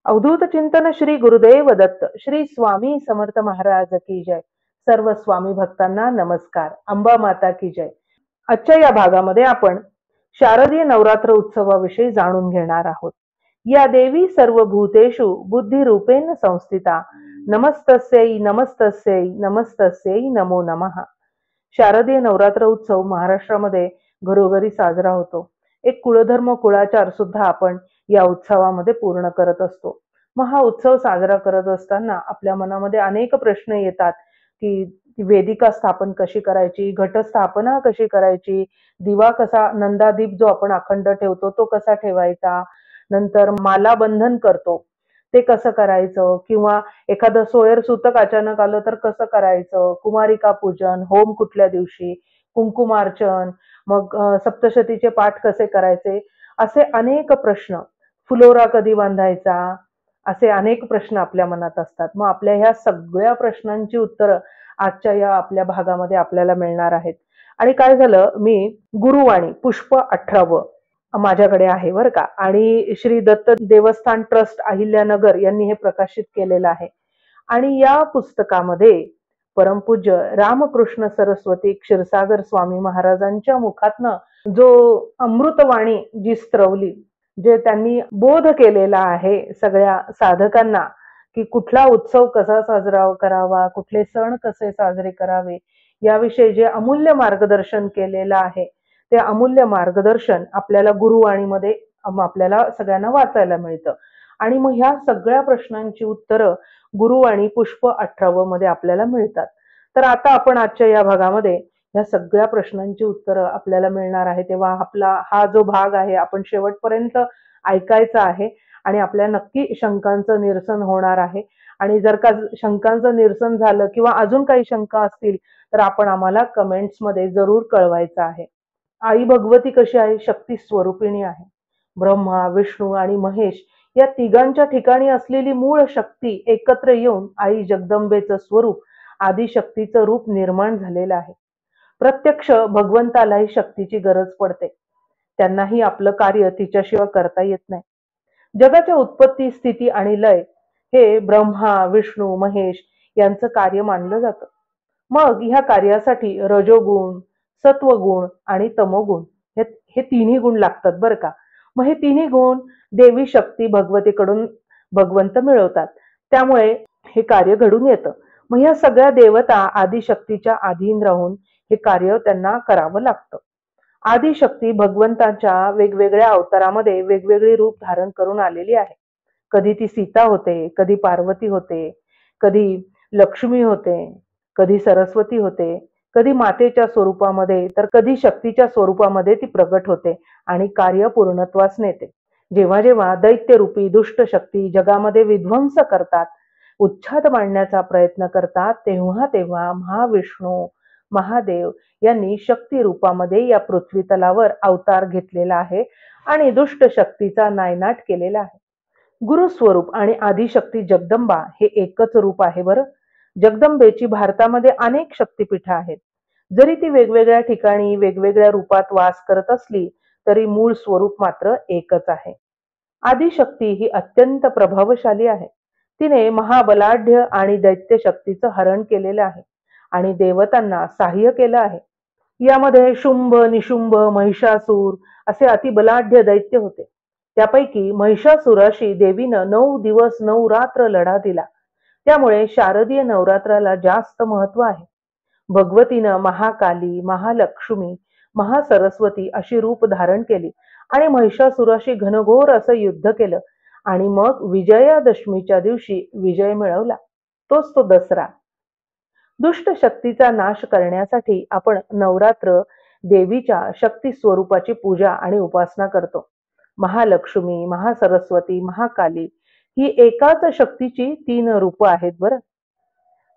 अवधूत चिंतन श्री गुरुदेव दत्त श्री स्वामी समर्थ महाराज की जय. सर्व स्वामी भक्तांना नमस्कार. अंबा माता की जय. आजच्या या भागामध्ये आपण शारदीय नवरात्र उत्सवाविषयी जाणून घेणार आहोत. या देवी सर्व भूतेषु बुद्धी रूपेण संस्थिता. नमस्तस्यै नमस्तस्यै नमस्तस्यै नमो नमः. शारदीय नवरात्र उत्सव महाराष्ट्रामध्ये घरोघरी साजरा होतो. एक कुळधर्म कुळाचार सुद्धा आपण या उत्सवामध्ये पूर्ण करत असतो. मग हा उत्सव साजरा करत असताना आपल्या मनामध्ये अनेक प्रश्न येतात की वेदिका स्थापन कशी करायची, घटस्थापना कशी करायची, दिवा कसा, नंदादीप जो आपण अखंड ठेवतो तो कसा ठेवायचा, नंतर माला बंधन करतो ते कसं करायचं, किंवा एखादं सोयर सूतक अचानक आलं तर कसं करायचं, कुमारिका पूजन, होम कुठल्या दिवशी, कुंकुमार्चन, मग सप्तशतीचे पाठ कसे करायचे, असे अनेक प्रश्न, फुलोरा कधी बांधायचा, असे अनेक प्रश्न आपल्या मनात असतात. मग आपल्या ह्या सगळ्या प्रश्नांची उत्तरं आजच्या या आपल्या भागामध्ये आपल्याला मिळणार आहेत. आणि काय झालं, मी गुरुवाणी पुष्प 18 माझ्याकडे आहे बरं का, आणि श्री दत्त देवस्थान ट्रस्ट अहिल्यानगर यांनी हे प्रकाशित केलेलं आहे. आणि या पुस्तकामध्ये परमपूज्य रामकृष्ण सरस्वती क्षीरसागर स्वामी महाराजांच्या मुखातनं जो अमृतवाणी जी स्त्रवली, जे त्यांनी बोध केलेला आहे सगळ्या साधकांना, की कुठला उत्सव कसा साजरा करावा, कुठले सण कसे साजरे करावे, याविषयी जे अमूल्य मार्गदर्शन केलेलं आहे, ते अमूल्य मार्गदर्शन आपल्याला गुरुवाणीमध्ये आपल्याला सगळ्यांना वाचायला मिळतं. आणि मग ह्या सगळ्या प्रश्नांची उत्तरं गुरुवाणी पुष्प 18 मध्ये आपल्याला मिळतात. तर आता आपण आजच्या या भागामध्ये या सगळ्या प्रश्नांची उत्तरं आपल्याला मिळणार आहे. तेव्हा आपला हा जो भाग आहे आपण शेवटपर्यंत ऐकायचा आहे आणि आपल्या नक्की शंकांचं निरसन होणार आहे. आणि जर का शंकांचं निरसन झालं किंवा अजून काही शंका असतील तर आपण आम्हाला कमेंट्समध्ये जरूर कळवायचं आहे. आई भगवती कशी आहे? शक्ती स्वरूपिणी आहे. ब्रह्मा, विष्णू आणि महेश या तिघांच्या ठिकाणी असलेली मूळ शक्ती एकत्र येऊन आई जगदंबेचं स्वरूप आदिशक्तीचं रूप निर्माण झालेलं आहे. प्रत्यक्ष भगवंतालाही शक्तीची गरज पडते. त्यांनाही आपलं कार्य तिच्याशिवाय करता येत नाही. जगाच्या उत्पत्ती, स्थिती आणि लय हे ब्रह्मा, विष्णू, महेश यांचं कार्य मानलं जातं. मग ह्या कार्यासाठी रजोगुण, सत्वगुण आणि तमोगुण हे तिन्ही गुण लागतात बरं का. मग हे तिन्ही गुण देवी शक्ती भगवतीकडून भगवंत मिळवतात. त्यामुळे हे कार्य घडून येतं. मग ह्या सगळ्या देवता आदिशक्तीच्या अधीन राहून हे कार्य त्यांना करावं लागतं. आदिशक्ती भगवंताच्या वेगवेगळ्या अवतारामध्ये वेगवेगळी रूप धारण करून आलेली आहे. कधी ती सीता होते, कधी पार्वती होते, कधी लक्ष्मी होते, कधी सरस्वती होते, कधी मातेच्या स्वरूपामध्ये तर कधी शक्तीच्या स्वरूपामध्ये ती प्रगट होते आणि कार्य पूर्णत्वास नेते. जेव्हा जेव्हा दैत्यरूपी दुष्ट शक्ती जगामध्ये विध्वंस करतात, उच्छाद मांडण्याचा प्रयत्न करतात, तेव्हा तेव्हा महाविष्णू, महादेव यांनी शक्ती रूपामध्ये या पृथ्वी तलावर अवतार घेतलेला आहे आणि दुष्ट शक्तीचा नायनाट केलेला आहे. गुरुस्वरूप आणि आदिशक्ती जगदंबा हे एकच रूप आहे बरं. जगदंबेची भारतामध्ये अनेक शक्तिपीठं आहेत. जरी ती वेगवेगळ्या ठिकाणी वेगवेगळ्या रूपात वास करत असली तरी मूळ स्वरूप मात्र एकच आहे. आदिशक्ती ही अत्यंत प्रभावशाली आहे. तिने महाबलाढ्य आणि दैत्य शक्तीचं हरण केलेलं आहे आणि देवतांना सहाय्य केलं आहे. यामध्ये शुंभ, निशुंभ, महिषासूर असे अतिबलाढ्य दैत्य होते. त्यापैकी महिषासुराशी देवीनं 9 दिवस 9 रात्र लढा दिला. त्यामुळे शारदीय नवरात्राला जास्त महत्व आहे. भगवतीनं महाकाली, महालक्ष्मी, महासरस्वती अशी रूप धारण केली आणि महिषासुराशी घनघोर असं युद्ध केलं आणि मग विजयादशमीच्या दिवशी विजय मिळवला. तोच तो दसरा. दुष्ट शक्तीचा नाश करण्यासाठी आपण नवरात्र देवीच्या शक्ती स्वरूपाची पूजा आणि उपासना करतो. महालक्ष्मी, महासरस्वती, महाकाली ही एकाच शक्तीची 3 रूपं आहेत बरं.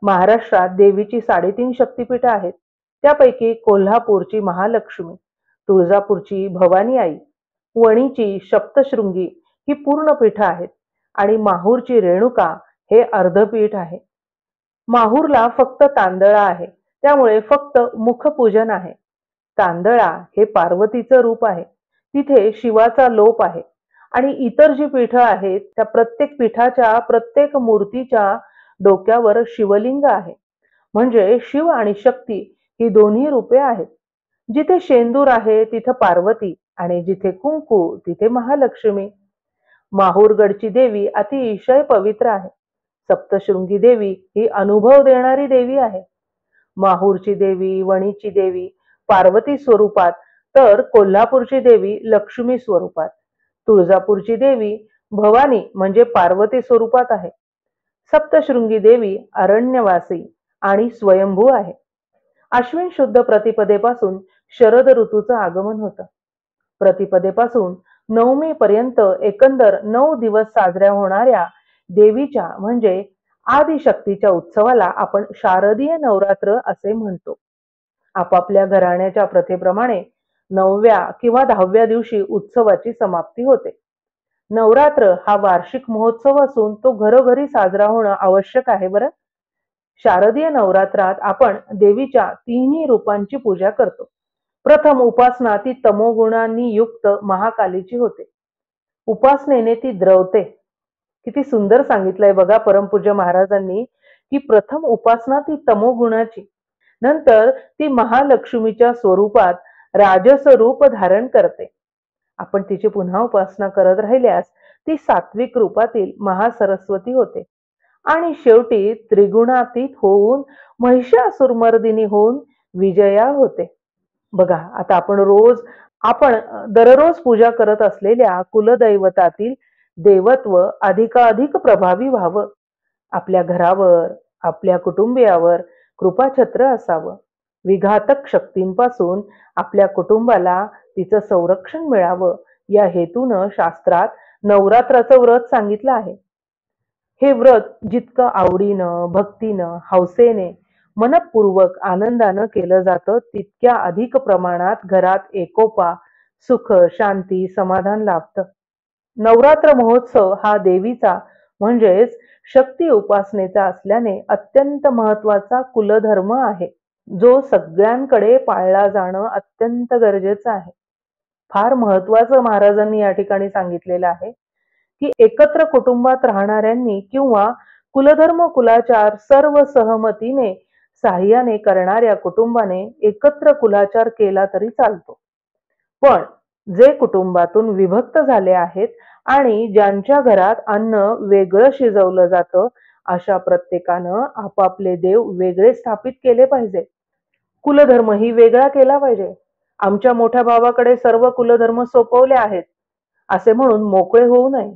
महाराष्ट्रात देवीची 3.5 शक्तिपीठं आहेत. त्यापैकी कोल्हापूरची महालक्ष्मी, तुळजापूरची भवानी आई, वणीची सप्तशृंगी ही पूर्ण पीठं आहेत आणि माहूरची रेणुका हे अर्धपीठ आहे. माहूरला फक्त तांदळा आहे, त्यामुळे फक्त मुखपूजन आहे. तांदळा हे पार्वतीचं रूप आहे. तिथे शिवाचा लोप आहे आणि इतर जी पीठं आहेत त्या प्रत्येक पीठाच्या प्रत्येक मूर्तीच्या डोक्यावर शिवलिंग आहे. म्हणजे शिव आणि शक्ती ही दोन्ही रूपे आहेत. जिथे शेंदूर आहे तिथं पार्वती आणि जिथे कुंकू तिथे महालक्ष्मी. माहूरगडची देवी अतिशय पवित्र आहे. सप्तशृंगी देवी ही अनुभव देणारी देवी आहे. माहूरची देवी, वणीची देवी पार्वती स्वरूपात, तर कोल्हापूरची देवी लक्ष्मी स्वरूपात. तुळजापूरची देवी भवानी म्हणजे पार्वती स्वरूपात आहे. सप्तशृंगी देवी अरण्यवासी आणि स्वयंभू आहे. अश्विन शुद्ध प्रतिपदेपासून शरद ऋतूचं आगमन होतं. प्रतिपदेपासून नवमी पर्यंत एकंदर 9 दिवस साजऱ्या होणाऱ्या देवीच्या म्हणजे आदिशक्तीच्या उत्सवाला आपण शारदीय नवरात्र असे म्हणतो. आपापल्या घराण्याच्या प्रथेप्रमाणे 9व्या किंवा 10व्या दिवशी उत्सवाची समाप्ती होते. नवरात्र हा वार्षिक महोत्सव असून तो घरोघरी साजरा होणं आवश्यक आहे बरं. शारदीय नवरात्रात आपण देवीच्या तिन्ही रूपांची पूजा करतो. प्रथम उपासना ती तमोगुणांनी युक्त महाकालीची होते. उपासनेने ती द्रवते. किती सुंदर सांगितलंय बघा परमपूज्य महाराजांनी, की प्रथम उपासना ती तमोगुणाची, नंतर ती महालक्ष्मीच्या स्वरूपात राजस रूप धारण करते. आपण तिची पुन्हा उपासना करत राहिल्यास ती सात्विक रूपातील महासरस्वती होते आणि शेवटी त्रिगुणातीत होऊन महिषासुरमर्दिनी होऊन विजया होते. बघा आता आपण दररोज पूजा करत असलेल्या कुलदैवतातील देवत्व अधिकाधिक प्रभावी व्हावं. आपल्या घरावर, आपल्या कुटुंबियावर कृपाछत्र असावं. विघातक शक्तींपासून आपल्या कुटुंबाला तिचं संरक्षण मिळावं या हेतूनं शास्त्रात नवरात्राचं व्रत सांगितलं आहे. हे व्रत जितकं आवडीनं, भक्तीनं, हौसेने, मनपूर्वक आनंदानं केलं जातं तितक्या अधिक प्रमाणात घरात एकोपा, सुख, शांती, समाधान लाभतं. नवरात्र महोत्सव हा देवीचा म्हणजेच शक्ती उपासनेचा असल्याने अत्यंत महत्वाचा कुलधर्म आहे, जो सगळ्यांकडे पाळला जाणं अत्यंत गरजेचं आहे. फार महत्वाचं महाराजांनी या ठिकाणी सांगितलेलं आहे, की एकत्र कुटुंबात राहणाऱ्यांनी किंवा कुलधर्म कुलाचार सर्व सहमतीने साह्याने करणाऱ्या कुटुंबाने एकत्र कुलाचार केला तरी चालतो. पण जे कुटुंबातून विभक्त झाले आहेत आणि ज्यांच्या घरात अन्न वेगळं शिजवलं जातं, अशा प्रत्येकानं आपापले देव वेगळे स्थापित केले पाहिजे. कुलधर्मही वेगळा केला पाहिजे. आमच्या मोठ्या भावाकडे सर्व कुलधर्म सोपवले आहेत असे म्हणून मोकळे होऊ नये.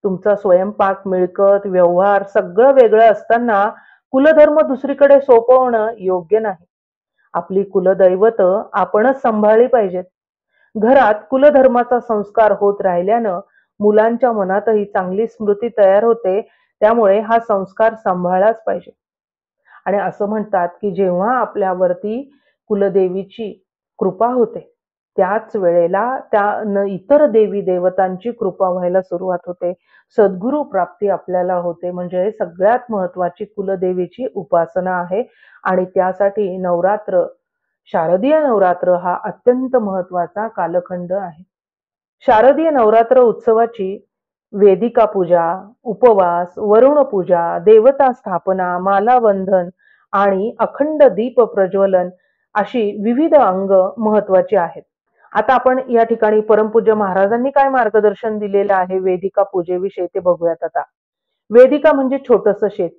तुमचा स्वयंपाक, मिळकत, व्यवहार सगळं वेगळं असताना कुलधर्म दुसरीकडे सोपवणं योग्य नाही. आपली कुलदैवत आपणच सांभाळली पाहिजेत. घरात कुलधर्माचा संस्कार होत राहिल्यानं मुलांच्या मनातही चांगली स्मृती तयार होते. त्यामुळे हा संस्कार सांभाळलाच पाहिजे. आणि असं म्हणतात की जेव्हा आपल्यावरती कुलदेवीची कृपा होते त्याच वेळेला त्या इतर देवी देवतांची कृपा व्हायला सुरुवात होते. सद्गुरू प्राप्ती आपल्याला होते. म्हणजे सगळ्यात महत्वाची कुलदेवीची उपासना आहे आणि त्यासाठी नवरात्र, शारदीय नवरात्र हा अत्यंत महत्वाचा कालखंड आहे. शारदीय नवरात्र उत्सवाची वेदिका पूजा, उपवास, वरुण पूजा, देवता स्थापना, मालावंधन आणि अखंड दीप प्रज्वलन अशी विविध अंग महत्वाची आहेत. आता आपण या ठिकाणी परमपूज्य महाराजांनी काय मार्गदर्शन दिलेलं आहे वेदिका पूजेविषयी ते बघूयात आता. वेदिका म्हणजे छोटंसं शेत.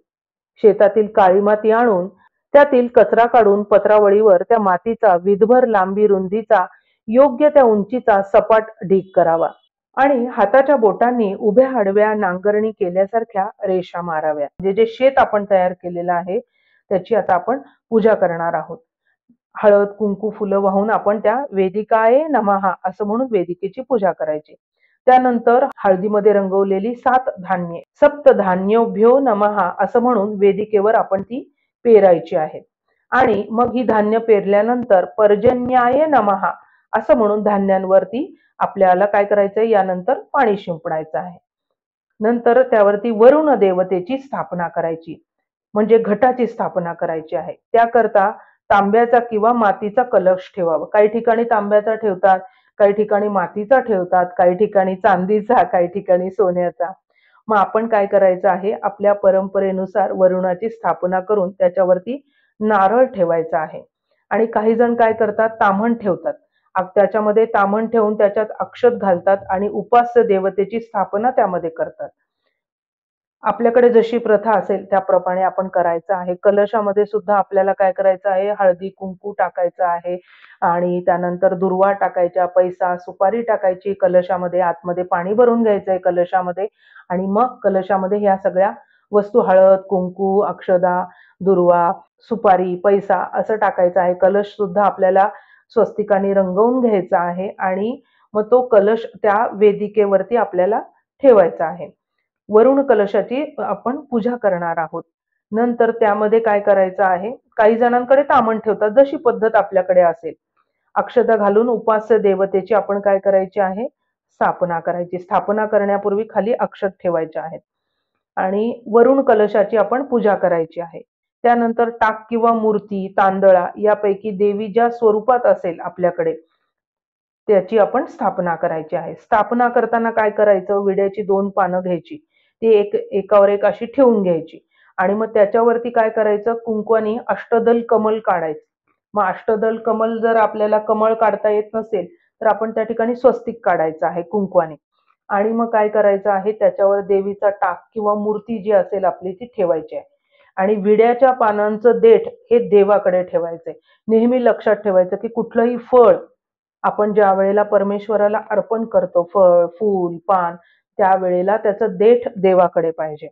शेतातील काळी माती आणून त्यातील कचरा काढून पत्रावळीवर त्या मातीचा विधभर लांबी रुंदीचा योग्य त्या उंचीचा सपाट ढीग करावा आणि हाताच्या बोटांनी उभ्या आडव्या नांगरणी केल्यासारख्या रेषा माराव्या. म्हणजे जे शेत आपण तयार केलेलं आहे त्याची आता आपण पूजा करणार आहोत. हळद, कुंकू, फुलं वाहून आपण त्या वेदिकाये नमः असं म्हणून वेदिकेची पूजा करायची. त्यानंतर हळदीमध्ये रंगवलेली 7 धान्ये, सप्त धान्योभ्यो नमः असं म्हणून वेदिकेवर आपण ती पेरायची आहेत. आणि मग ही धान्य पेरल्यानंतर पर्जन्याय नमः असं म्हणून धान्यांवरती आपल्याला काय करायचंय, यानंतर पाणी शिंपडायचं आहे. नंतर त्यावरती वरुण देवतेची स्थापना करायची, म्हणजे घटाची स्थापना करायची आहे. त्याकरता तांब्याचा किंवा मातीचा कलश ठेवावा. काही ठिकाणी तांब्याचा ठेवतात, काही ठिकाणी मातीचा ठेवतात, काही ठिकाणी चांदीचा, काही ठिकाणी सोन्याचा. मग आपण काय करायचं आहे, आपल्या परंपरेनुसार वरुणाची स्थापना करून त्याच्यावरती नारळ ठेवायचा आहे. आणि काही जण काय करतात, ताम्हण ठेवतात. त्याच्यामध्ये ताम्हण ठेवून त्याच्यात अक्षत घालतात आणि उपास्य देवतेची स्थापना त्यामध्ये करतात. आपल्याकडे जशी प्रथा असेल त्याप्रमाणे आपण करायचं आहे. कलशामध्ये सुद्धा आपल्याला काय करायचं आहे, हळदी कुंकू टाकायचं आहे आणि त्यानंतर दुर्वा टाकायच्या, पैसा सुपारी टाकायची कलशामध्ये, आतमध्ये पाणी भरून घ्यायचंय कलशामध्ये आणि मग कलशामध्ये ह्या सगळ्या वस्तू हळद कुंकू अक्षदा दुर्वा सुपारी पैसा असं टाकायचं आहे. कलश सुद्धा आपल्याला स्वस्तिकाने रंगवून घ्यायचा आहे आणि मग तो कलश त्या वेदिकेवरती आपल्याला ठेवायचा आहे. वरुण कलशाची आपण पूजा करणार आहोत. नंतर त्यामध्ये काय करायचं आहे, काही जणांकडे ताम्हण ठेवतात, जशी पद्धत आपल्याकडे असेल. अक्षता घालून उपास्य देवतेची आपण काय करायची आहे, स्थापना करायची. स्थापना करण्यापूर्वी खाली अक्षत ठेवायचे आहेत आणि वरुण कलशाची आपण पूजा करायची आहे. त्यानंतर टाक किंवा मूर्ती तांदळा यापैकी देवी ज्या स्वरूपात असेल आपल्याकडे त्याची आपण स्थापना करायची आहे. स्थापना करताना काय करायचं, विड्याची 2 पानं घ्यायची, ती एकावर एक अशी ठेवून घ्यायची आणि मग त्याच्यावरती काय करायचं, कुंकवानी अष्टदल कमल काढायचं. मग अष्टदल कमल जर आपल्याला कमळ काढता येत नसेल तर आपण त्या ठिकाणी स्वस्तिक काढायचं आहे कुंकवाने आणि मग काय करायचं आहे, त्याच्यावर देवीचा टाक किंवा मूर्ती जी असेल आपली ती ठेवायची आहे आणि विड्याच्या पानांचं देठ हे देवाकडे ठेवायचंय. नेहमी लक्षात ठेवायचं की कुठलंही फळ आपण ज्या वेळेला परमेश्वराला अर्पण करतो, फळ फूल पान, त्यावेळेला त्याचं देठ देवाकडे पाहिजे.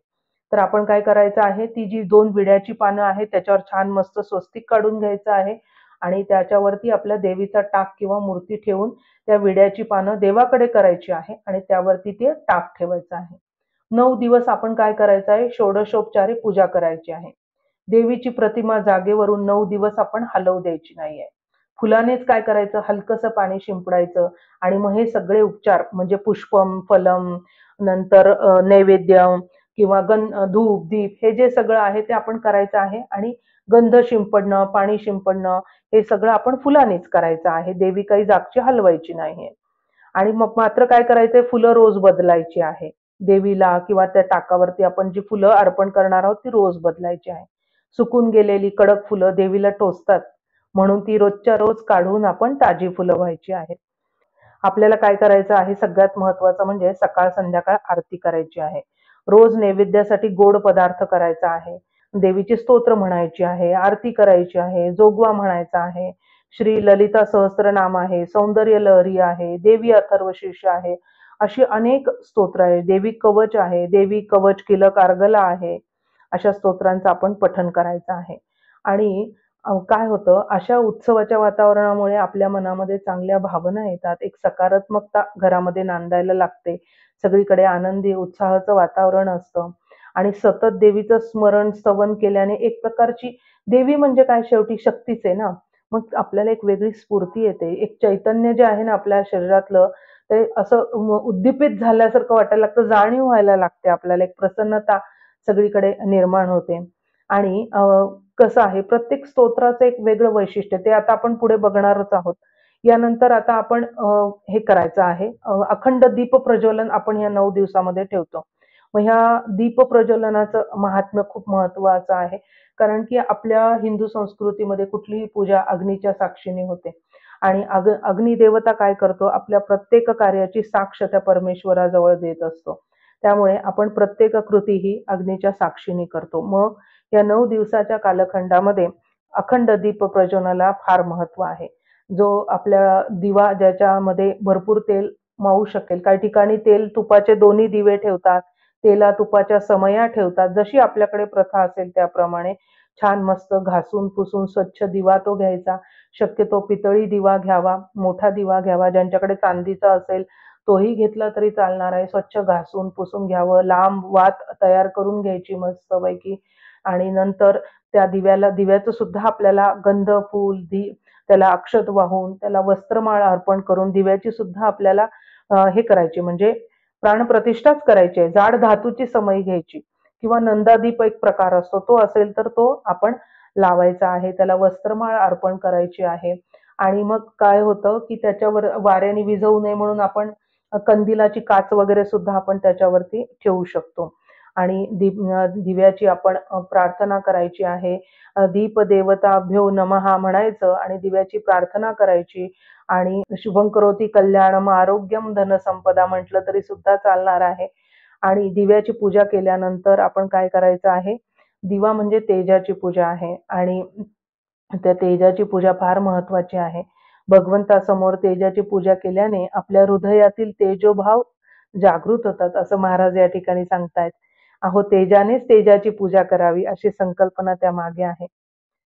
तर आपण काय करायचं आहे, ती जी 2 विड्याची पानं आहेत त्याच्यावर छान मस्त स्वस्तिक काढून घ्यायचं आहे आणि त्याच्यावरती आपल्या देवीचा टाक किंवा मूर्ती ठेवून त्या विड्याची पानं देवाकडे करायची आहे आणि त्यावरती ते टाक ठेवायचं आहे. 9 दिवस आपण काय करायचं आहे, षोडशोपचारे पूजा करायची आहे. देवीची प्रतिमा जागेवरून 9 दिवस आपण हलवू द्यायची नाहीये. फुलानेच काय करायचं, हलकसं पाणी शिंपडायचं आणि मग हे सगळे उपचार म्हणजे पुष्पम फलम नंतर नैवेद्य किंवा धूप दीप हे जे सगळं आहे ते आपण करायचं आहे आणि गंध शिंपडणं पाणी शिंपडणं हे सगळं आपण फुलानेच करायचं आहे. देवी काही जागची हलवायची नाहीये. आणि मग मात्र काय करायचंय, फुलं रोज बदलायची आहे. देवीला किंवा त्या टाकावरती आपण जी फुलं अर्पण करणार आहोत ती रोज बदलायची आहे. सुकून गेलेली कडक फुलं देवीला टोचतात म्हणून ती रोजच्या रोज काढून आपण ताजी फुलं व्हायची आहेत. आपल्याला काय करायचं आहे, सगळ्यात महत्वाचं म्हणजे सकाळ संध्याकाळ आरती करायची आहे. रोज नैवेद्यासाठी गोड पदार्थ करायचा आहे. देवीची स्तोत्र म्हणायची आहे, आरती करायची आहे, जोगवा म्हणायचा आहे. श्री ललिता सहस्त्रनाम आहे, सौंदर्य लहरी आहे, देवी अथर्वशीर्ष आहे, अशी अनेक स्तोत्र आहे. देवी कवच आहे, देवी कवच किलक अर्गला आहे. अशा स्तोत्रांचं आपण पठण करायचं आहे. आणि काय होतं, अशा उत्सवाच्या वातावरणामुळे आपल्या मनामध्ये चांगल्या भावना येतात, एक सकारात्मकता घरामध्ये नांदायला लागते. सगळीकडे आनंदी उत्साहाचं वातावरण असतं आणि सतत देवीचं स्मरण स्तवन केल्याने एक प्रकारची, देवी म्हणजे काय शेवटी शक्तीच आहे ना, मग आपल्याला एक वेगळी स्फूर्ती येते, एक चैतन्य जे आहे ना आपल्या शरीरातलं ते असं उद्दीपित झाल्यासारखं वाटायला लागतं, जाणीव व्हायला लागते आपल्याला, एक प्रसन्नता सगळीकडे निर्माण होते. आणि कसं आहे, प्रत्येक स्तोत्राचं एक वेगळं वैशिष्ट्य, ते आता आपण पुढे बघणारच आहोत. यानंतर आता आपण हे करायचं आहे, अखंड दीप प्रज्वलन आपण या 9 दिवसामध्ये ठेवतो. मग ह्या दीप प्रज्वलनाचं महात्म्य खूप महत्वाचं आहे, कारण की आपल्या हिंदू संस्कृतीमध्ये कुठलीही पूजा अग्नीच्या साक्षीने होते आणि अग्निदेवता काय करतो, आपल्या प्रत्येक कार्याची साक्ष त्या परमेश्वराजवळ देत असतो. त्यामुळे आपण प्रत्येक कृती ही अग्नीच्या साक्षीने करतो. मग या 9 दिवसाच्या कालखंडामध्ये अखंड दीप प्रज्वलनाला फार महत्व आहे. जो आपल्या दिवा ज्याच्यामध्ये भरपूर तेल मावू शकेल, काही ठिकाणी तेल तुपाचे दोन्ही दिवे ठेवतात, तेला तुपाच्या समया ठेवतात, जशी आपल्याकडे प्रथा असेल त्याप्रमाणे छान मस्त घासून पुसून स्वच्छ दिवा तो घ्यायचा. शक्यतो पितळी दिवा घ्यावा, मोठा दिवा घ्यावा, ज्यांच्याकडे चांदीचा असेल तोही घेतला तरी चालणार आहे. स्वच्छ घासून पुसून घ्यावं, लांब वात तयार करून घ्यायची मस्तपैकी आणि नंतर त्या दिव्याचं सुद्धा आपल्याला गंध फूल त्याला अक्षत वाहून त्याला वस्त्रमाळ अर्पण करून दिव्याची सुद्धा आपल्याला हे करायची, म्हणजे प्राणप्रतिष्ठाच करायची आहे. जाड धातूची समई घ्यायची किंवा नंदादीप एक प्रकार असतो, तो असेल तर तो आपण लावायचा आहे. त्याला वस्त्रमाळ अर्पण करायची आहे आणि मग काय होतं की त्याच्यावर वाऱ्याने विझवू नये म्हणून आपण कंदिलाची काच वगैरे सुद्धा आपण त्याच्यावरती ठेवू शकतो. आणि दिव्याची आपण प्रार्थना करायची आहे. दीप देवताभ्यो नमः म्हणायचं आणि दिव्याची प्रार्थना करायची. आणि शुभं करोती कल्याणम आरोग्यम धनसंपदा म्हटलं तरी सुद्धा चालणार आहे. आणि दिव्याची पूजा केल्यानंतर आपण काय करायचं आहे, दिवा म्हणजे तेजाची पूजा आहे आणि त्या तेजाची पूजा फार महत्वाची आहे. भगवंतासमोर तेजाची पूजा केल्याने आपल्या हृदयातील तेजोभाव जागृत होतात असं महाराज या ठिकाणी सांगतायत. अहो तेजानेच तेजाची पूजा करावी अशी संकल्पना त्या मागे आहे.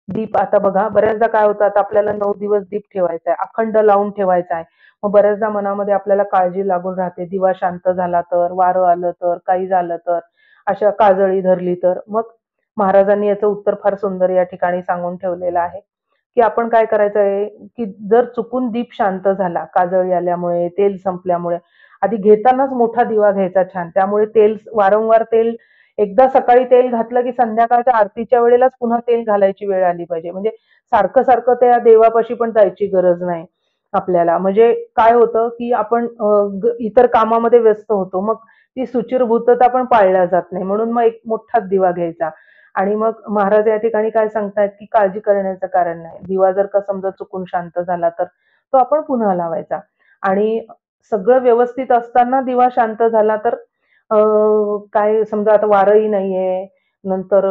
दीप आता बघा बऱ्याचदा काय होतं, आता आपल्याला 9 दिवस दीप ठेवायचा आहे, अखंड लावून ठेवायचा आहे. मग बऱ्याचदा मनामध्ये आपल्याला काळजी लागून राहते, दिवा शांत झाला तर, वारं आलं तर, काही झालं तर, अशा काजळी धरली तर. मग महाराजांनी याचं उत्तर फार सुंदर या ठिकाणी सांगून ठेवलेलं आहे, की आपण काय करायचं आहे, की जर चुकून दीप शांत झाला, काजळी आल्यामुळे, तेल संपल्यामुळे, आधी घेतानाच मोठा दिवा घ्यायचा छान. त्यामुळे तेल वारंवार तेल एकदा सकाळी तेल घातलं की संध्याकाळच्या आरतीच्या वेळेलाच पुन्हा तेल घालायची वेळ आली पाहिजे. म्हणजे सारखं सारखं त्या देवापाशी पण जायची गरज नाही आपल्याला. म्हणजे काय होतं की आपण इतर कामामध्ये व्यस्त होतो, मग ती सुचिरभूतता पण पाळल्या जात नाही. म्हणून मग एक मोठाच दिवा घ्यायचा. आणि मग महाराज या ठिकाणी काय सांगतायत की काळजी करण्याचं कारण नाही. दिवा जर का समजा चुकून शांत झाला तर तो आपण पुन्हा लावायचा. आणि सगळं व्यवस्थित असताना दिवा शांत झाला तर काय समजा आता वारही नाहीये, नंतर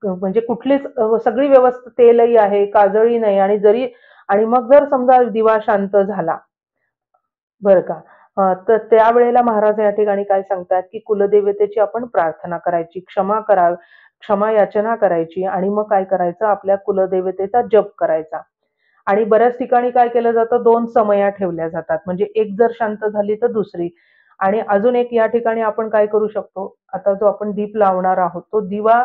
म्हणजे कुठलीच सगळी व्यवस्था, तेलही आहे, काजळी नाही, आणि आणि मग जर समजा दिवा शांत झाला बरं का, तर त्यावेळेला महाराज या ठिकाणी काय सांगतात की कुलदेवतेची आपण प्रार्थना करायची, क्षमा याचना करायची आणि मग काय करायचं, आपल्या कुलदेवतेचा जप करायचा. आणि बऱ्याच ठिकाणी काय केलं जातं, 2 समया ठेवल्या जातात. म्हणजे एक जर शांत झाली तर दुसरी. आणि अजून एक या ठिकाणी आपण काय करू शकतो, आता जो आपण दीप लावणार आहोत तो दिवा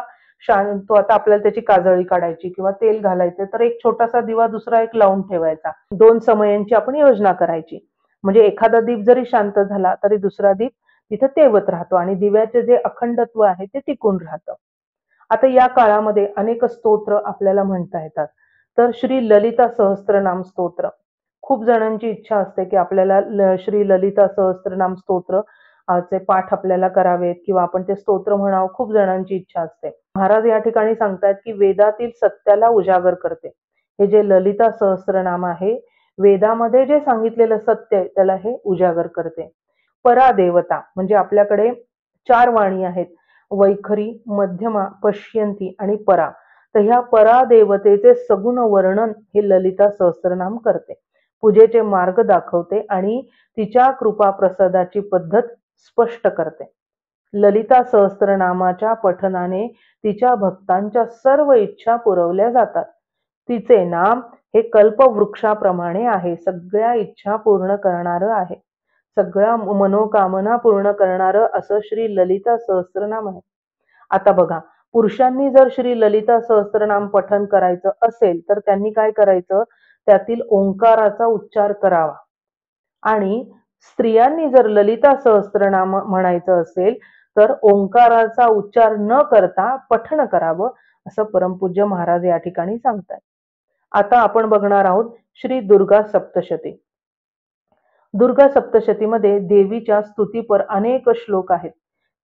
तो आता आपल्याला त्याची काजळी काढायची किंवा तेल घालायचं, तर एक छोटासा दिवा दुसरा एक लावून ठेवायचा. 2 समयांची आपण योजना करायची. म्हणजे एखादा दीप जरी शांत झाला तरी दुसरा दीप तिथं तेवत राहतो आणि दिव्याचे जे अखंडत्व आहे ते टिकून राहतं. आता या काळामध्ये अनेक स्तोत्र आपल्याला म्हणता येतात. तर श्री ललिता सहस्त्रनाम स्तोत्र, खूप जणांची इच्छा असते की आपल्याला श्री ललिता सहस्त्रनाम स्तोत्र चे पाठ आपल्याला करावेत किंवा आपण ते स्तोत्र म्हणावं, खूप जणांची इच्छा असते. महाराज या ठिकाणी सांगतात की वेदातील सत्याला उजागर करते. हे जे ललिता सहस्त्रनाम आहे, वेदामध्ये जे सांगितलेलं सत्य आहे त्याला हे उजागर करते. परादेवता म्हणजे आपल्याकडे 4 वाणी आहेत, वैखरी, मध्यमा, पश्यंती आणि परा. तर ह्या परादेवतेचे सगुण वर्णन हे ललिता सहस्त्रनाम करते. पूजेचे मार्ग दाखवते आणि तिच्या कृपा प्रसादाची पद्धत स्पष्ट करते. ललिता सहस्त्रनामाच्या पठनाने तिच्या भक्तांच्या सर्व इच्छा पुरवल्या जातात. तिचे नाम हे कल्पवृक्षाप्रमाणे आहे, सगळ्या इच्छा पूर्ण करणारं आहे, सगळ्या मनोकामना पूर्ण करणारं असं श्री ललिता सहस्त्रनाम आहे. आता बघा, पुरुषांनी जर श्री ललिता सहस्त्रनाम पठण करायचं असेल तर त्यांनी काय करायचं, त्यातील ओंकाराचा उच्चार करावा. आणि स्त्रियांनी जर ललिता सहस्त्रनाम म्हणायचं असेल तर ओंकाराचा उच्चार न करता पठण करावं असं परमपूज्य महाराज या ठिकाणी सांगतात. आता आपण बघणार आहोत श्री दुर्गा सप्तशती. दुर्गा सप्तशतीमध्ये देवीच्या स्तुतीपर अनेक श्लोक आहेत.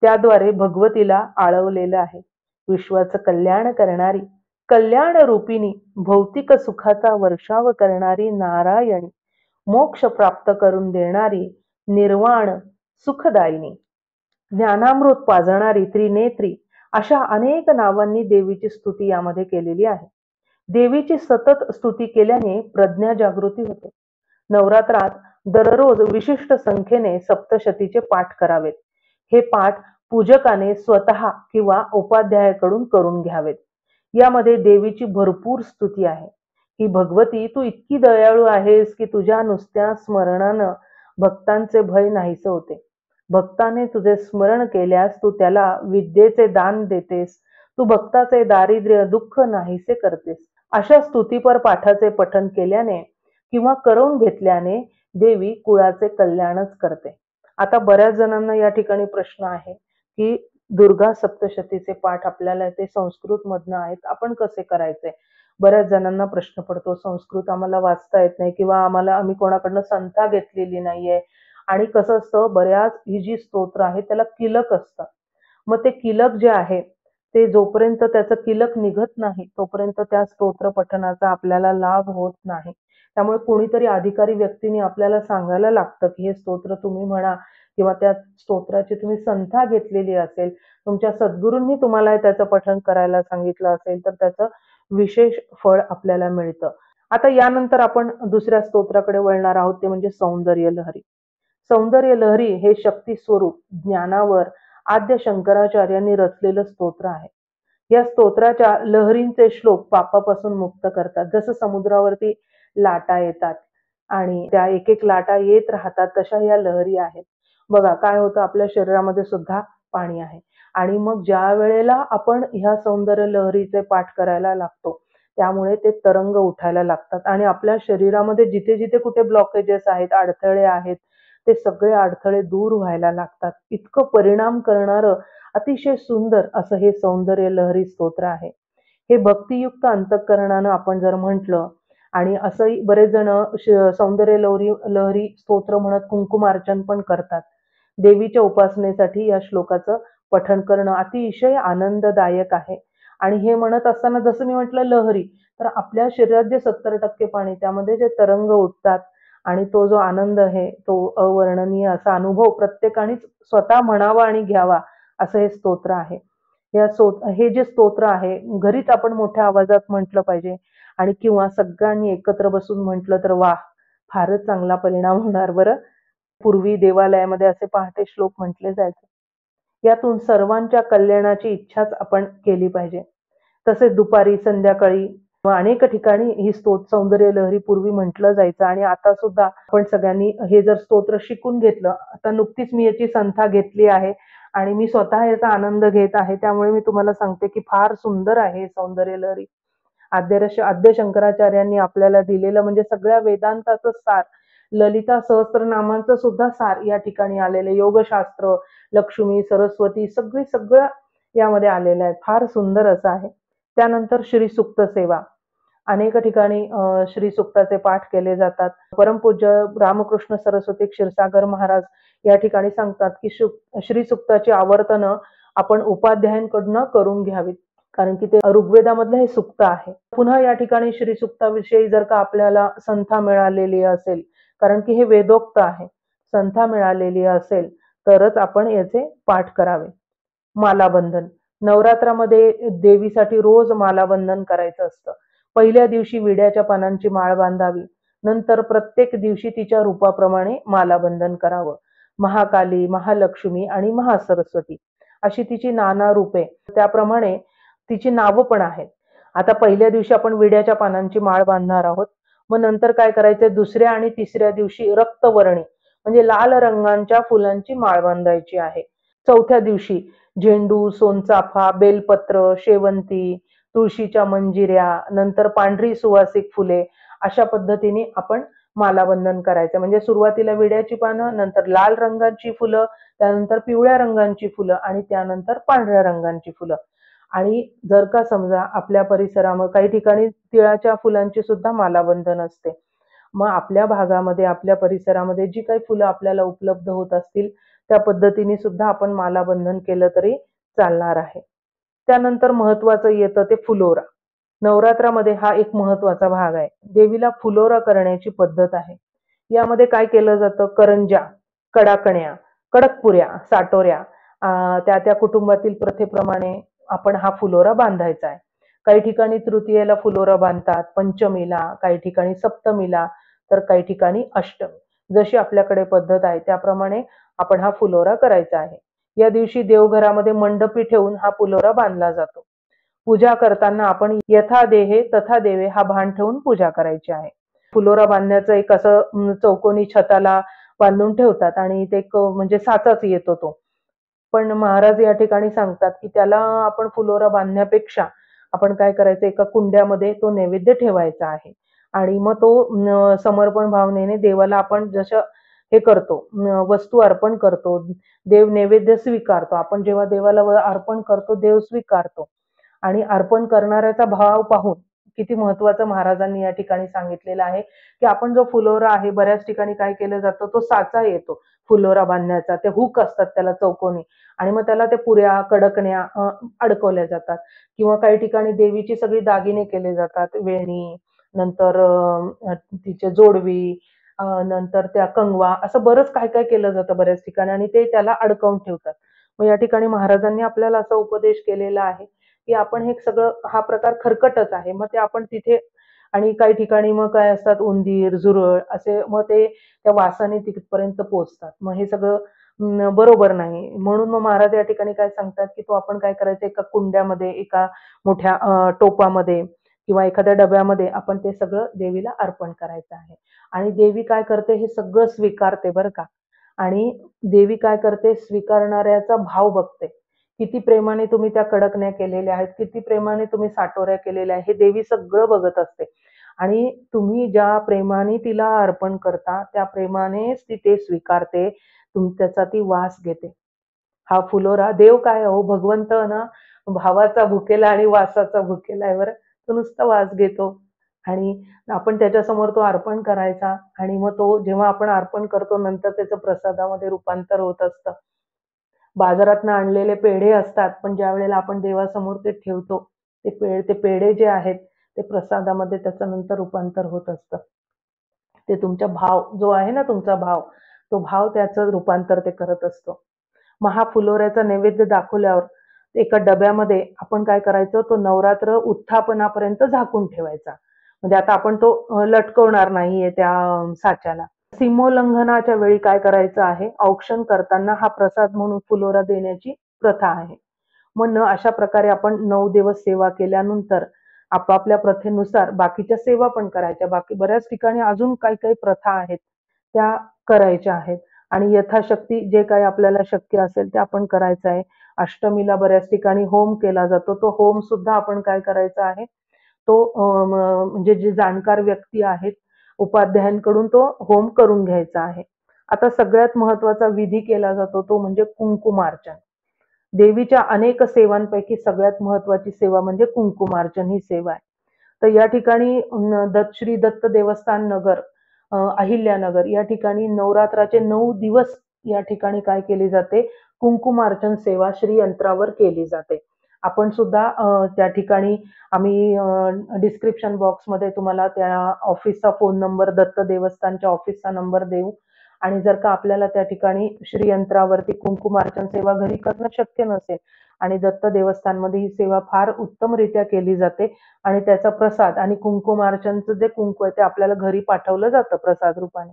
त्याद्वारे भगवतीला आळवलेलं आहे. विश्वाचं कल्याण करणारी, कल्याण रूपिणी, भौतिक सुखाचा वर्षाव करणारी नारायणी, मोक्ष प्राप्त करून देणारी, निर्वाण सुखदायिनी, ज्ञानामृत पाजणारी, त्रिनेत्री, अशा अनेक नावांनी देवीची स्तुती यामध्ये केलेली आहे. देवीची सतत स्तुती केल्याने प्रज्ञा जागृती होते. नवरात्रात दररोज विशिष्ट संख्येने सप्तशतीचे पाठ करावेत. हे पाठ पूजकाने स्वतः किंवा उपाध्यायाकडून करून घ्यावेत. यामध्ये देवीची भरपूर स्तुती आहे की भगवती तू इतकी दयाळू आहेस की तुझ्या नुसत्या स्मरणानं भक्तांचे भय नाहीसे होते. भक्ताने तुझे स्मरण केल्यास तू त्याला विद्येचे दान देतेस. तू भक्ताचे दारिद्र्य दुःख नाहीसे करतेस. अशा स्तुतीपर पाठाचे पठण केल्याने किंवा करून घेतल्याने देवी कुळाचे कल्याणच करते. आता बऱ्याच जणांना या ठिकाणी प्रश्न आहे की दुर्गा सप्तशतीचे पाठ आपल्याला ते संस्कृत मधनं आहेत, आपण कसे करायचे. बऱ्याच जणांना प्रश्न पडतो, संस्कृत आम्हाला वाचता येत नाही किंवा आम्ही कोणाकडनं संथा घेतलेली नाहीये. आणि कसं असतं, बऱ्याच ही जी स्तोत्र आहे त्याला किलक असतं. मग ते किलक जे आहे, ते जोपर्यंत त्याचं किलक निघत नाही, तोपर्यंत त्या स्तोत्र पठणाचा आपल्याला लाभ होत नाही. त्यामुळे कोणीतरी अधिकारी व्यक्तीने आपल्याला सांगायला लागतं, की हे स्तोत्र तुम्ही म्हणा किंवा त्या स्तोत्राची तुम्ही संथा घेतलेली असेल, तुमच्या सद्गुरूंनी तुम्हाला त्याचं पठण करायला सांगितलं असेल, तर त्याचं विशेष फळ आपल्याला मिळतं. आता यानंतर आपण दुसऱ्या स्तोत्राकडे वळणार आहोत, ते म्हणजे सौंदर्य लहरी. सौंदर्य लहरी हे शक्ती स्वरूप ज्ञानावर आद्य शंकराचार्यांनी रचलेलं स्तोत्र आहे. या स्तोत्राच्या लहरींचे श्लोक पापापासून मुक्त करतात. जसं समुद्रावरती लाटा येतात आणि त्या एक एक लाटा येत राहतात, तशा या लहरी आहेत. बघा काय होतं, आपल्या शरीरामध्ये सुद्धा पाणी आहे आणि मग ज्या वेळेला आपण ह्या सौंदर्य लहरीचे पाठ करायला लागतो, त्यामुळे ते तरंग उठायला लागतात आणि आपल्या शरीरामध्ये जिथे जिथे कुठे ब्लॉकेजेस आहेत, अडथळे आहेत, ते सगळे अडथळे दूर व्हायला लागतात. इतकं परिणाम करणारं अतिशय सुंदर असं हे सौंदर्य लहरी स्तोत्र आहे. हे भक्तियुक्त अंतःकरणानं आपण जर म्हटलं, आणि असंही बरेच जण सौंदर्य लहरी स्तोत्र म्हणत कुंकुमार्चन पण करतात. देवीच्या उपासनेसाठी या श्लोकाचं पठण करणं अतिशय आनंददायक आहे. आणि हे म्हणत असताना जसं मी म्हटलं लहरी, तर आपल्या शरीरात जे 70% पाणी, त्यामध्ये जे तरंग उठतात आणि तो जो आनंद आहे, तो अवर्णनीय असा अनुभव प्रत्येकानेच स्वतः म्हणावा आणि घ्यावा, असं हे स्तोत्र आहे. हे जे स्तोत्र आहे, घरीच आपण मोठ्या आवाजात म्हटलं पाहिजे आणि किंवा सगळ्यांनी एकत्र बसून म्हटलं तर वाह! फारच चांगला परिणाम होणार बरं. पूर्वी देवालयामध्ये असे पहाटे श्लोक म्हटले जायचे. यातून सर्वांच्या कल्याणाची इच्छाच आपण केली पाहिजे. तसेच दुपारी, संध्याकाळी अनेक ठिकाणी ही सौंदर्य लहरी पूर्वी म्हटलं जायचं आणि आता सुद्धा आपण सगळ्यांनी हे जर स्तोत्र शिकून घेतलं. आता नुकतीच मी याची संथा घेतली आहे आणि मी स्वतः याचा आनंद घेत आहे. त्यामुळे मी तुम्हाला सांगते, की फार सुंदर आहे सौंदर्य लहरी. आद्य शंकराचार्यांनी आपल्याला दिलेलं म्हणजे सगळ्या वेदांताचं सार, ललिता सहस्त्रनामांचं सुद्धा सार या ठिकाणी आलेलं. योगशास्त्र, लक्ष्मी, सरस्वती सगळं यामध्ये आलेलं आहे. फार सुंदर असं आहे. त्यानंतर श्री सुक्त सेवा. अनेक ठिकाणी श्री सुक्ताचे पाठ केले जातात. परमपूज्य रामकृष्ण सरस्वती क्षीरसागर महाराज या ठिकाणी सांगतात, की श्री सुक्ताची आवर्तनं आपण उपाध्यायांकडून करून घ्यावीत. कारण की ते ऋग्वेदामधलं हे सुक्त आहे. पुन्हा या ठिकाणी श्री सुक्ताविषयी जर का आपल्याला संथा मिळालेली असेल, कारण की हे वेदोक्त आहे, संथा मिळालेली असेल तरच आपण याचे पाठ करावे. मालाबंधन. नवरात्रामध्ये देवीसाठी रोज मालाबंधन करायचं असतं. पहिल्या दिवशी विड्याच्या पानांची माळ बांधावी. नंतर प्रत्येक दिवशी तिच्या रूपाप्रमाणे मालाबंधन करावं. महाकाली, महालक्ष्मी आणि महासरस्वती अशी तिची नाना रूपे, त्याप्रमाणे तिची नावं पण आहेत. आता पहिल्या दिवशी आपण विड्याच्या पानांची माळ बांधणार आहोत. मग नंतर काय करायचंय, दुसऱ्या आणि तिसऱ्या दिवशी रक्तवर्णी म्हणजे लाल रंगांच्या फुलांची माळ बांधायची आहे. चौथ्या दिवशी झेंडू, सोनचाफा, बेलपत्र, शेवंती, तुळशीच्या मंजिऱ्या, नंतर पांढरी सुवासिक फुले अशा पद्धतीने आपण मालाबंधन करायचं. म्हणजे सुरुवातीला विड्याची पानं, नंतर लाल रंगाची फुलं, त्यानंतर पिवळ्या रंगाची फुलं आणि त्यानंतर पांढऱ्या रंगाची फुलं. आणि जर का समजा आपल्या परिसरामध्ये काही ठिकाणी तिळाच्या फुलांची सुद्धा मालाबंधन असते. मग आपल्या भागामध्ये, आपल्या परिसरामध्ये जी काही फुलं आपल्याला उपलब्ध होत असतील, त्या पद्धतीने सुद्धा आपण मालाबंधन केलं तरी चालणार आहे. त्यानंतर महत्वाचं येतं ते फुलोरा. नवरात्रामध्ये हा एक महत्वाचा भाग आहे. देवीला फुलोरा करण्याची पद्धत आहे. यामध्ये काय केलं जातं, करंज्या, कडाकण्या, कडकपुऱ्या, साटोऱ्या, त्या त्या कुटुंबातील प्रथेप्रमाणे आपण हा फुलोरा बांधायचा आहे. काही ठिकाणी तृतीयेला फुलोरा बांधतात, पंचमीला, काही ठिकाणी सप्तमीला, तर काही ठिकाणी अष्टमी. जशी आपल्याकडे पद्धत आहे त्याप्रमाणे आपण हा फुलोरा करायचा आहे. या दिवशी देवघरामध्ये मंडपी ठेवून हा फुलोरा बांधला जातो. पूजा करताना आपण यथा देहे तथा देवे हा भान ठेवून पूजा करायची आहे. फुलोरा बांधण्याचं एक असं चौकोनी छताला बांधून ठेवतात आणि ते एक म्हणजे साचाच येतो तो. पण महाराज या ठिकाणी सांगतात, की त्याला आपण फुलोरा बांधण्यापेक्षा आपण काय करायचं, एका कुंड्यामध्ये तो नैवेद्य ठेवायचा आहे आणि मग तो समर्पण भावनेने देवाला आपण जसं हे करतो, वस्तू अर्पण करतो, देव नैवेद्य स्वीकारतो. आपण जेव्हा देवाला अर्पण करतो, देव स्वीकारतो आणि अर्पण करणाऱ्याचा भाव पाहून किती महत्वाचं महाराजांनी या ठिकाणी सांगितलेलं आहे की आपण जो फुलोरा आहे, बऱ्याच ठिकाणी काय केलं जातं, तो साचा येतो फुलोरा बांधण्याचा, ते हुक असतात त्याला चौकोनी, आणि मग त्याला ते पुऱ्या कडकण्या अडकवल्या जातात. किंवा काही ठिकाणी देवीची सगळी दागिने केले जातात, वेणी, नंतर तिचे जोडवी, नंतर त्या कंगवा, असं बरंच काय काय केलं जातं बऱ्याच ठिकाणी, आणि ते त्याला अडकवून ठेवतात. मग या ठिकाणी महाराजांनी आपल्याला असा उपदेश केलेला आहे की आपण हे सगळं, हा प्रकार खरकटच आहे, मग ते आपण तिथे, आणि काही ठिकाणी मग काय असतात उंदीर, झुरळ असे, मग ते त्या वासाने तिथपर्यंत पोहोचतात. मग हे सगळं बरोबर नाही. म्हणून मग महाराज या ठिकाणी काय सांगतात की तो आपण काय करायचं, एका कुंड्यामध्ये, एका मोठ्या टोपामध्ये किंवा एखाद्या डब्यामध्ये आपण ते सगळं देवीला अर्पण करायचं आहे. आणि देवी काय करते, हे सगळं स्वीकारते बरं का. आणि देवी काय करते, स्वीकारणाऱ्याचा भाव बघते. किती प्रेमाने तुम्ही त्या कडकण्या केलेल्या आहेत, किती प्रेमाने तुम्ही साटोऱ्या केलेल्या आहेत, हे देवी सगळं बघत असते. आणि तुम्ही ज्या प्रेमाने तिला अर्पण करता, त्या प्रेमानेच ती ते स्वीकारते, त्याचा ती वास घेते. हा फुलोरा देव काय हो, भगवंत ना, भावाचा भुकेला आणि वासाचा भुकेला आहे बरं. तो नुसता वास घेतो, आणि आपण त्याच्यासमोर तो अर्पण करायचा, आणि मग तो जेव्हा आपण अर्पण करतो नंतर त्याचं प्रसादामध्ये रूपांतर होत असतं. बाजारातनं आणलेले पेढे असतात, पण ज्या वेळेला आपण देवासमोर ते ठेवतो, ते पेढे जे आहेत ते प्रसादामध्ये त्याचं नंतर रूपांतर होत असतं. ते तुमचा भाव जो आहे ना, तुमचा भाव, तो भाव त्याचं रूपांतर ते करत असतो. मग हा फुलोऱ्याचा नैवेद्य दाखवल्यावर एका डब्यामध्ये आपण काय करायचं, तो नवरात्र उत्थापनापर्यंत झाकून ठेवायचा. म्हणजे आता आपण तो लटकवणार नाहीये त्या साच्याला. सीमोल्लंघनाच्या वेळी काय करायचं आहे, औक्षण करताना हा प्रसाद म्हणून फुलोरा देण्याची प्रथा आहे. मग अशा प्रकारे आपण 9 दिवस सेवा केल्यानंतर आपापल्या प्रथेनुसार बाकीच्या सेवा पण करायच्या. बाकी बऱ्याच ठिकाणी अजून काही काही प्रथा आहेत, त्या करायच्या आहेत. आणि यथाशक्ती जे काही आपल्याला शक्य असेल ते आपण करायचं आहे. अष्टमीला बऱ्याच ठिकाणी होम केला जातो, तो होम सुद्धा आपण काय करायचा आहे, तो म्हणजे जे जाणकार व्यक्ती आहेत, उपाध्यायांकडून तो होम करून घ्यायचा आहे. आता सगळ्यात महत्वाचा विधी केला जातो तो म्हणजे कुंकुमार्चन. देवीच्या अनेक सेवांपैकी सगळ्यात महत्वाची सेवा म्हणजे कुंकुमार्चन ही सेवा आहे. तर या ठिकाणी श्री दत्त देवस्थान नगर, अहिल्यानगर या ठिकाणी नवरात्राचे 9 दिवस या ठिकाणी काय केली जाते, कुंकुमार्चन सेवा श्रीयंत्रावर केली जाते. आपण सुद्धा त्या ठिकाणी, आम्ही डिस्क्रिप्शन बॉक्समध्ये तुम्हाला त्या ऑफिसचा फोन नंबर, दत्त देवस्थानच्या ऑफिसचा नंबर देऊ. आणि जर का आपल्याला त्या ठिकाणी श्रीयंत्रावरती कुंकुमार्चन सेवा घरी करणं शक्य नसेल, आणि दत्त देवस्थानमध्ये ही सेवा फार उत्तमरित्या केली जाते, आणि त्याचा प्रसाद आणि कुंकुमार्चनचं जे कुंकू आहे ते आपल्याला घरी पाठवलं जातं प्रसाद रूपाने.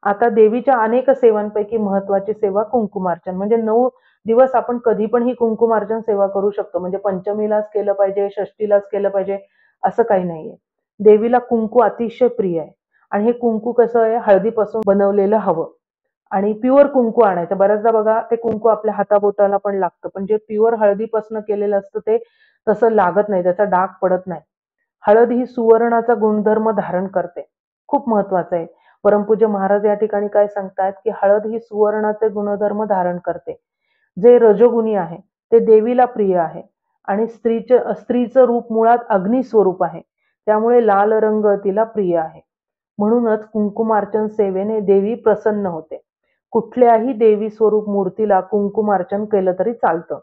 आता देवीच्या अनेक सेवांपैकी महत्वाची सेवा कुंकुमार्चन, म्हणजे 9 दिवस आपण कधी पण ही कुंकुमार्चन सेवा करू शकतो. म्हणजे पंचमीलाच केलं पाहिजे, षष्टीलाच केलं पाहिजे असं काही नाहीये. देवीला कुंकू अतिशय प्रिय आहे, आणि हे कुंकू कसं आहे, हळदीपासून बनवलेलं हवं, आणि प्युअर कुंकू आणायचं. बऱ्याचदा बघा ते कुंकू आपल्या हाताबोटाला पण लागतं, पण जे प्युअर हळदीपासून केलेलं असतं ते तसं लागत नाही, त्याचा डाग पडत नाही. हळद ही सुवर्णाचा गुणधर्म धारण करते, खूप महत्वाचं आहे. परमपूज्य महाराज या ठिकाणी काय सांगतात की हळद ही सुवर्णाचे गुणधर्म धारण करते. जे रजोगुणी आहे ते देवीला प्रिय आहे, आणि स्त्रीचं रूप मुळात अग्निस्वरूप आहे, त्यामुळे लाल रंग तिला प्रिय आहे. म्हणूनच कुंकुमार्चन सेवेने देवी प्रसन्न होते. कुठल्याही देवी स्वरूप मूर्तीला कुंकुमार्चन केलं तरी चालतं,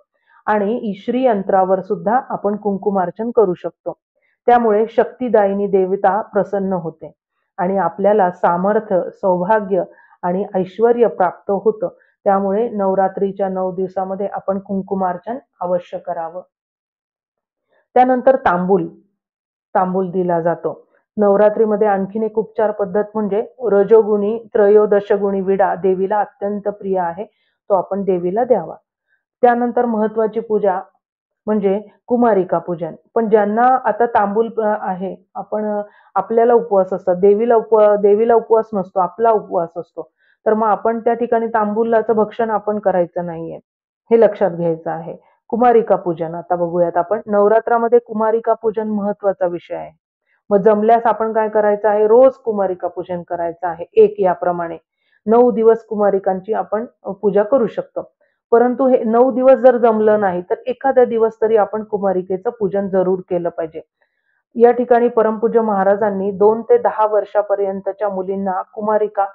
आणि श्रीयंत्रावर सुद्धा आपण कुंकुमार्चन करू शकतो. त्यामुळे शक्तिदायिनी देवता प्रसन्न होते, आणि आपल्याला सामर्थ्य, सौभाग्य आणि ऐश्वर्य प्राप्त होतं. त्यामुळे नवरात्रीच्या 9 दिवसामध्ये आपण कुंकुमार्चन अवश्य करावं. त्यानंतर तांबूल दिला जातो. नवरात्रीमध्ये आणखीन एक उपचार पद्धत म्हणजे रजोगुणी त्रयोदशगुणी विडा देवीला अत्यंत प्रिय आहे, तो आपण देवीला द्यावा. त्यानंतर महत्वाची पूजा म्हणजे कुमारिका पूजन. पण ज्यांना आता तांबूल आहे, आपण आपल्याला उपवास असतात, देवीला उपवास नसतो, आपला उपवास असतो, तर मग आपण त्या ठिकाणी तांबूलाचं भक्षण आपण करायचं नाहीये, हे लक्षात घ्यायचं आहे. कुमारिका पूजन आता बघूयात आपण. नवरात्रामध्ये कुमारिका पूजन महत्वाचा विषय आहे. मग जमल्यास आपण काय करायचं आहे, रोज कुमारिका पूजन करायचं आहे. एक याप्रमाणे 9 दिवस कुमारिकांची आपण पूजा करू शकतो. परंतु हे 9 दिवस जर जमलं नाही तर एखादा दिवस तरी आपण कुमारिकेचं पूजन जरूर केलं पाहिजे. या ठिकाणी परमपूज्य महाराजांनी 2 ते 10 वर्षापर्यंतच्या मुलींना कुमारिका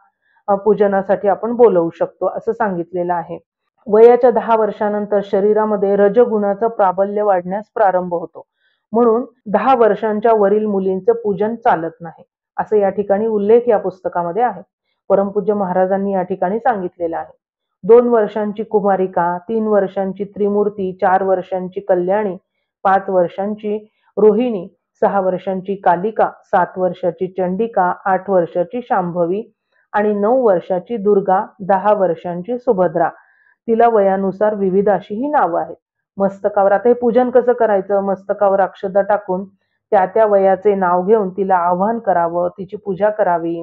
पूजनासाठी आपण बोलवू शकतो असं सांगितलेलं आहे. वयाच्या 10 वर्षानंतर शरीरामध्ये रजगुणाचं प्राबल्य वाढण्यास प्रारंभ होतो. म्हणून 10 वर्षांच्या वरील मुलींचं पूजन चालत नाही असं या ठिकाणी उल्लेख या पुस्तकामध्ये आहे. परमपूज्य महाराजांनी या ठिकाणी सांगितलेलं आहे. 2 वर्षांची कुमारिका, 3 वर्षांची त्रिमूर्ती, 4 वर्षांची कल्याणी, 5 वर्षांची रोहिणी, 6 वर्षांची कालिका, 7 वर्षाची चंडिका, 8 वर्षाची शांभवी आणि 9 वर्षाची दुर्गा, 10 वर्षांची सुभद्रा. तिला वयानुसार विविध अशी ही नावं आहेत. मस्तकावर आता हे पूजन कसं करायचं? मस्तकावर अक्षता टाकून त्या वयाचे नाव घेऊन तिला आवाहन करावं, तिची पूजा करावी.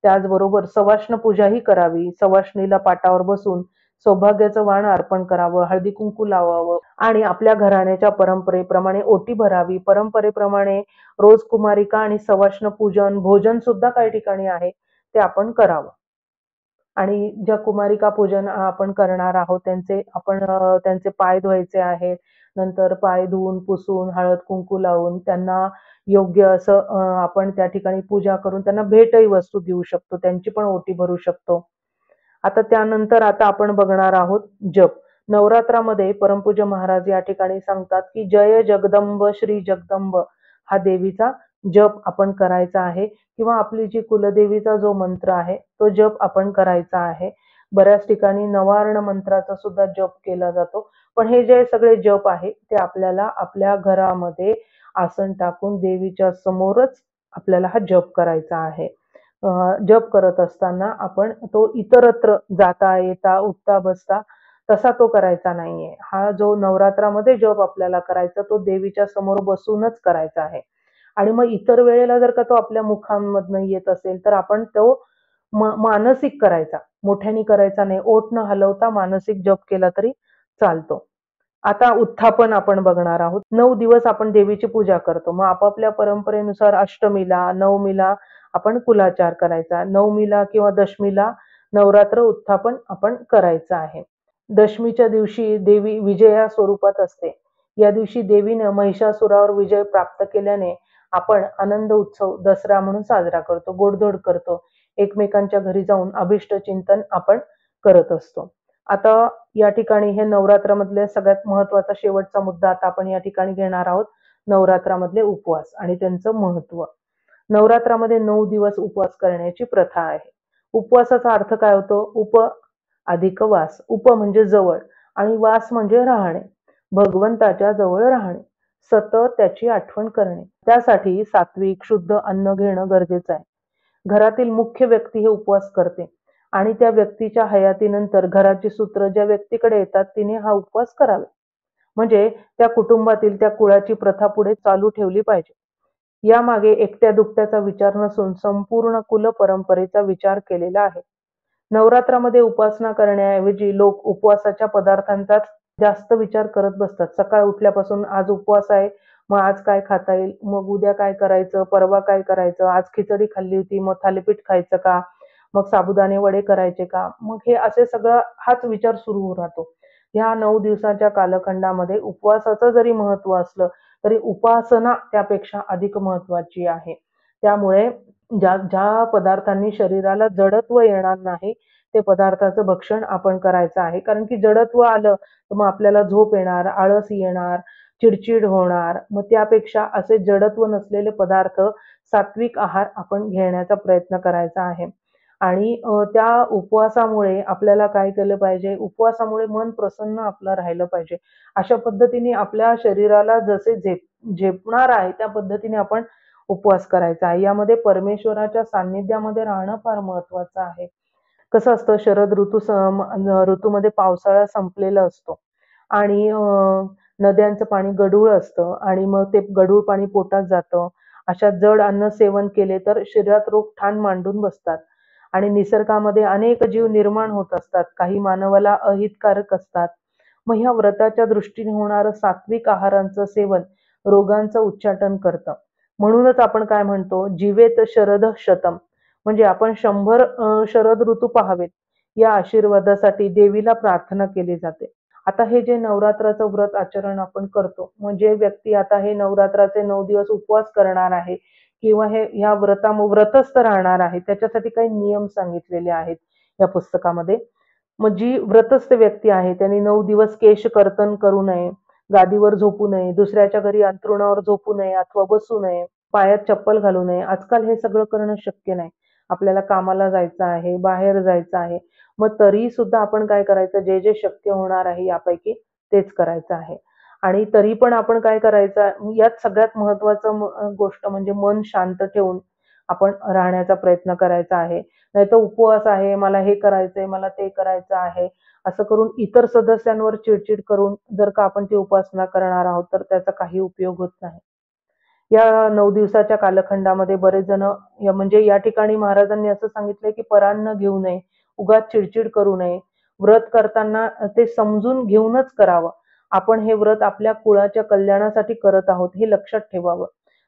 त्याचबरोबर सवाष्ण पूजाही करावी. सवाष्णीला पाटावर बसून सौभाग्याचं वाण अर्पण करावं, हळदी कुंकू लावावं आणि आपल्या घराण्याच्या परंपरेप्रमाणे ओटी भरावी. परंपरेप्रमाणे रोज कुमारिका आणि सवाष्ण पूजन, भोजन सुद्धा काही ठिकाणी आहे ते आपण करावं. आणि ज्या कुमारिका पूजन आपण करणार आहोत त्यांचे पाय धुवायचे आहेत. नंतर पाय धुवून, पुसून, हळद कुंकू लावून त्यांना योग्य असं आपण त्या ठिकाणी पूजा करून त्यांना भेटही वस्तू देऊ शकतो. त्यांची पण ओटी भरू शकतो. त्यानंतर आपण बघणार आहोत जप. नवरात्रामध्ये परमपूज्य महाराज या ठिकाणी सांगतात की जय जगदंब श्री जगदंब हा देवीचा जप आपण करायचा आहे किंवा आपली जी कुलदेवीचा जो मंत्र आहे तो जप आपण करायचा आहे. बऱ्याच ठिकाणी नवार्ण मंत्राचा सुद्धा जप केला जातो. पण हे जे सगळे जप आहे ते आपल्याला आपल्या घरामध्ये आसन टाकून देवीच्या समोरच आपल्याला हा जप करायचा आहे. जप करत असताना आपण तो इतरत्र जाता येता उठता बसता तसा तो करायचा नाहीये. हा जो नवरात्रामध्ये जप आपल्याला करायचा तो देवीच्या समोर बसूनच करायचा आहे. आणि मग इतर वेळेला जर का तो आपल्या मुखांमधनं येत असेल तर आपण तो मानसिक करायचा, मोठ्याने करायचा नाही. ओठ न हलवता मानसिक जप केला तरी चालतो. आता उत्थापन आपण बघणार आहोत. 9 दिवस आपण देवीची पूजा करतो. मग आपापल्या परंपरेनुसार अष्टमीला, नवमीला आपण कुलाचार करायचा. नवमीला किंवा दशमीला नवरात्र उत्थापन आपण करायचं आहे. दशमीच्या दिवशी देवी विजया स्वरूपात असते. या दिवशी देवीनं महिषासुरावर विजय प्राप्त केल्याने आपण आनंद उत्सव दसरा म्हणून साजरा करतो, गोडधोड करतो. एकमेकांच्या घरी जाऊन अभिष्ट चिंतन आपण करत असतो. आता या ठिकाणी हे नवरात्रामधले सगळ्यात महत्वाचा शेवटचा मुद्दा आपण या ठिकाणी घेणार आहोत. नवरात्रामधले उपवास आणि त्यांचं महत्व. नवरात्रामध्ये 9 दिवस उपवास करण्याची प्रथा आहे. उपवासाचा अर्थ काय होतो? उप अधिक वास. उप म्हणजे जवळ आणि वास म्हणजे राहणे. भगवंताच्या जवळ राहणे, सतत त्याची आठवण करणे. त्यासाठी सात्विक शुद्ध अन्न घेणं गरजेचं आहे. घरातील मुख्य व्यक्ती हे उपवास करते आणि त्या व्यक्तीच्या हयातीनंतर घराची सूत्र ज्या व्यक्तीकडे येतात तिने हा उपवास करावे. म्हणजे त्या कुटुंबातील त्या कुळाची प्रथा पुढे चालू ठेवली पाहिजे. यामागे एकट्या दुकट्याचा विचार नसून संपूर्ण कुल परंपरेचा विचार केलेला आहे. नवरात्रामध्ये उपासना करण्याऐवजी लोक उपवासाच्या पदार्थांचाच जास्त विचार करत बसतात. सकाळ उठल्यापासून आज उपवास आहे, मग आज काय खाता येईल, मग उद्या काय करायचं, परवा काय करायचं, आज खिचडी खाल्ली होती मग थालीपीठ खायचं का, मग साबुदाणे वडे करायचे का, मग हे असे सगळं हाच विचार सुरू राहतो. ह्या 9 दिवसाच्या कालखंडामध्ये उपवासाचं जरी महत्व असलं तरी उपासना त्यापेक्षा अधिक महत्वाची आहे. त्यामुळे ज्या पदार्थांनी शरीराला जडत्व येणार नाही ते पदार्थाचं भक्षण आपण करायचं आहे. कारण की जडत्व आलं तर मग आपल्याला झोप येणार, आळस येणार, चिडचिड होणार. मग त्यापेक्षा असे जडत्व नसलेले पदार्थ, सात्विक आहार आपण घेण्याचा प्रयत्न करायचा आहे. आणि त्या उपवासामुळे आपल्याला काय केलं पाहिजे? उपवासामुळे मन प्रसन्न आपलं राहिलं पाहिजे. अशा पद्धतीने आपल्या शरीराला जसे झेपणार आहे त्या पद्धतीने आपण उपवास करायचा आहे. यामध्ये परमेश्वराच्या सान्निध्यामध्ये राहणं फार महत्वाचं आहे. कसं असतं, शरद ऋतूमध्ये पावसाळा संपलेला असतो आणि नद्यांचं पाणी गढूळ असतं आणि मग ते गढूळ पाणी पोटात जातं. अशा जड अन्न सेवन केले तर शरीरात रोग ठाण मांडून बसतात आणि निसर्गामध्ये अनेक जीव निर्माण होत असतात. काही मानवाला अहितकारक असतात. मग ह्या व्रताच्या दृष्टीने होणारं सात्विक आहारांचं सेवन रोगांचं उच्चाटन करतं. म्हणूनच आपण काय म्हणतो, जीवेत शरद शतम, म्हणजे आपण 100 शरद ऋतू पाहावेत या आशीर्वादासाठी देवीला प्रार्थना केली जाते. आता हे जे नवरात्राचं व्रत आचरण आपण करतो, म्हणजे व्यक्ती आता हे नवरात्राचे 9 दिवस उपवास करणार आहे किंवा हे ह्या व्रतस्थ राहणार आहे, त्याच्यासाठी काही नियम सांगितलेले आहेत या पुस्तकामध्ये. मग जी व्रतस्थ व्यक्ती आहे त्यांनी 9 दिवस केश कर्तन करू नये, गादीवर झोपू नये, दुसऱ्याच्या घरी अंथरुणावर झोपू नये अथवा बसू नये, पायात चप्पल घालू नये. आजकाल हे सगळं करणं शक्य नाही. आपल्याला कामाला जायचं आहे, बाहेर जायचं आहे. मग तरी सुद्धा आपण काय करायचं, जे जे शक्य होणार आहे यापैकी तेच करायचं आहे. आणि तरी पण आपण काय करायचं, यात सगळ्यात महत्वाचं गोष्ट म्हणजे मन शांत ठेवून आपण राहण्याचा प्रयत्न करायचा आहे. नाहीतर उपवास आहे, मला हे करायचंय, मला ते करायचं आहे, असं करून इतर सदस्यांवर चिडचिड करून जर का आपण ती उपासना करणार आहोत तर त्याचा काही उपयोग होत नाही. या 9 दिवसाच्या कालखंडामध्ये बरेच जण म्हणजे या ठिकाणी महाराजांनी असं सांगितलंय की परान्न घेऊ नये, उगाच चिडचिड करू नये. व्रत करताना ते समजून घेऊनच करावं. आपण हे व्रत आपल्या कुळाच्या कल्याणासाठी करत आहोत हे लक्षात ठेवावं.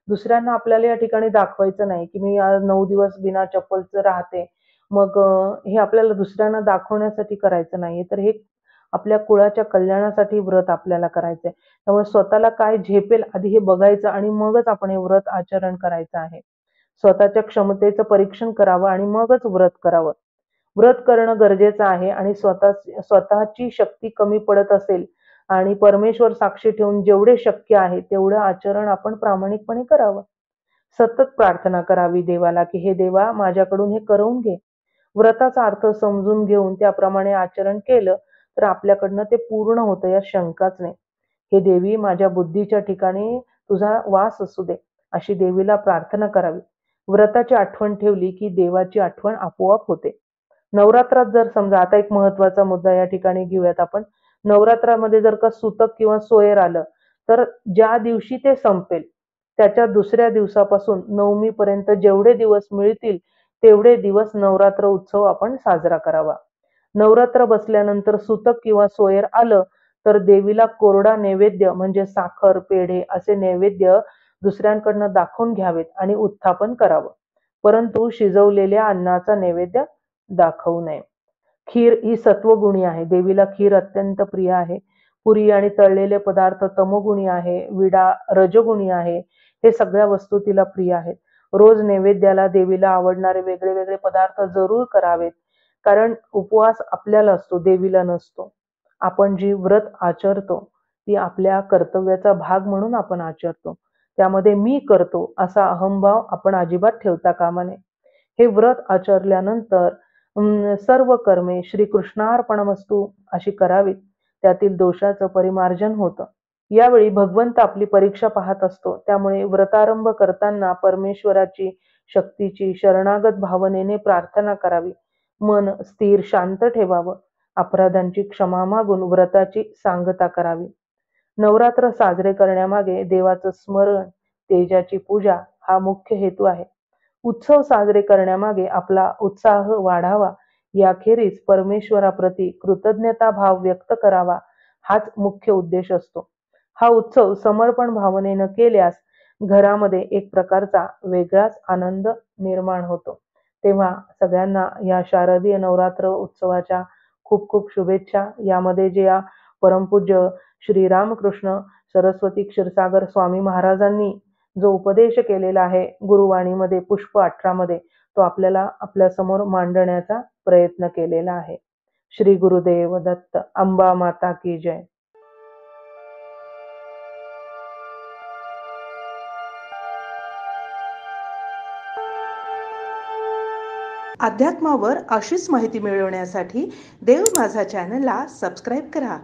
दुसऱ्यांना आपल्याला या ठिकाणी दाखवायचं नाही की मी 9 दिवस बिना चप्पलचं राहते. मग हे आपल्याला दुसऱ्यांना दाखवण्यासाठी करायचं नाही, तर हे आपल्या कुळाच्या कल्याणासाठी व्रत आपल्याला करायचंय. त्यामुळे स्वतःला काय झेपेल आधी हे बघायचं आणि मगच आपण हे व्रत आचरण करायचं आहे. स्वतःच्या क्षमतेचं परीक्षण करावं आणि मगच व्रत करावं. व्रत करणं गरजेचं आहे आणि स्वतःची शक्ती कमी पडत असेल आणि परमेश्वर साक्षी ठेवून जेवढे शक्य आहे तेवढं आचरण आपण प्रामाणिकपणे करावं. सतत प्रार्थना करावी देवाला की हे देवा माझ्याकडून हे करवून घे. व्रताचा अर्थ समजून घेऊन त्याप्रमाणे आचरण केलं तर आपल्याकडनं ते पूर्ण होतं यात शंकाच नाही. हे देवी माझ्या बुद्धीच्या ठिकाणी तुझा वास असू दे, अशी देवीला प्रार्थना करावी. व्रताची आठवण ठेवली की देवाची आठवण आपोआप होते. नवरात्रात जर समजा, आता एक महत्वाचा मुद्दा या ठिकाणी घेऊयात आपण. नवरात्रामध्ये जर का सुतक किंवा सोयर आलं तर ज्या दिवशी ते संपेल त्याच्या दुसऱ्या दिवसापासून नवमीपर्यंत जेवढे दिवस मिळतील तेवढे दिवस नवरात्र उत्सव आपण साजरा करावा. नवरात्र बसल्यानंतर सुतक किंवा सोयर आलं तर देवीला कोरडा नैवेद्य म्हणजे साखर, पेढे असे नैवेद्य दुसऱ्यांकडनं दाखवून घ्यावेत आणि उत्थापन करावं. परंतु शिजवलेल्या अन्नाचा नैवेद्य दाखवू नये. खीर ही सत्वगुणी आहे. देवीला खीर अत्यंत प्रिय आहे. पुरी आणि तळलेले पदार्थ तमोगुणी आहे. विडा रजोगुणी आहे. हे सगळ्या वस्तू तिला प्रिय आहेत. रोज नैवेद्याला देवीला आवडणारे वेगळे वेगळे पदार्थ जरूर करावेत. कारण उपवास आपल्याला असतो, देवीला नसतो. आपण जी व्रत आचरतो ती आपल्या कर्तव्याचा भाग म्हणून आपण आचरतो. त्यामध्ये मी करतो असा अहंभाव आपण अजिबात ठेवता कामा नये. हे व्रत आचरल्यानंतर सर्व कर्मे श्रीकृष्णार्पणमस्तु अशी करावीत. त्यातील दोषाचं परिमार्जन होतं. यावेळी भगवंत आपली परीक्षा पाहत असतो. त्यामुळे व्रतारंभ करताना परमेश्वराची शक्तीची शरणागत भावनेने प्रार्थना करावी. मन स्थिर शांत ठेवावं. अपराधांची क्षमा मागून व्रताची सांगता करावी. नवरात्र साजरे करण्यामागे देवाचं स्मरण, तेजाची पूजा हा मुख्य हेतू आहे. उत्सव साजरे करण्यामागे आपला उत्साह वाढावा, याखेरीज परमेश्वराप्रती कृतज्ञता भाव व्यक्त करावा हाच मुख्य उद्देश असतो. हा उत्सव समर्पण भावनेनं केल्यास घरामध्ये एक प्रकारचा वेगळाच आनंद निर्माण होतो. तेव्हा सगळ्यांना या शारदीय नवरात्र उत्सवाच्या खूप खूप शुभेच्छा. यामध्ये जे या परमपूज्य श्री रामकृष्ण सरस्वती क्षीरसागर स्वामी महाराजांनी जो उपदेश केलेला आहे गुरुवाणीमध्ये पुष्प 18 मध्ये, तो आपल्याला आपल्या समोर मांडण्याचा प्रयत्न केलेला आहे. श्री गुरुदेव दत्त. अंबा माता की जय. अध्यात्मावर अशीच माहिती मिळवण्यासाठी देव माझा चॅनलला सबस्क्राईब करा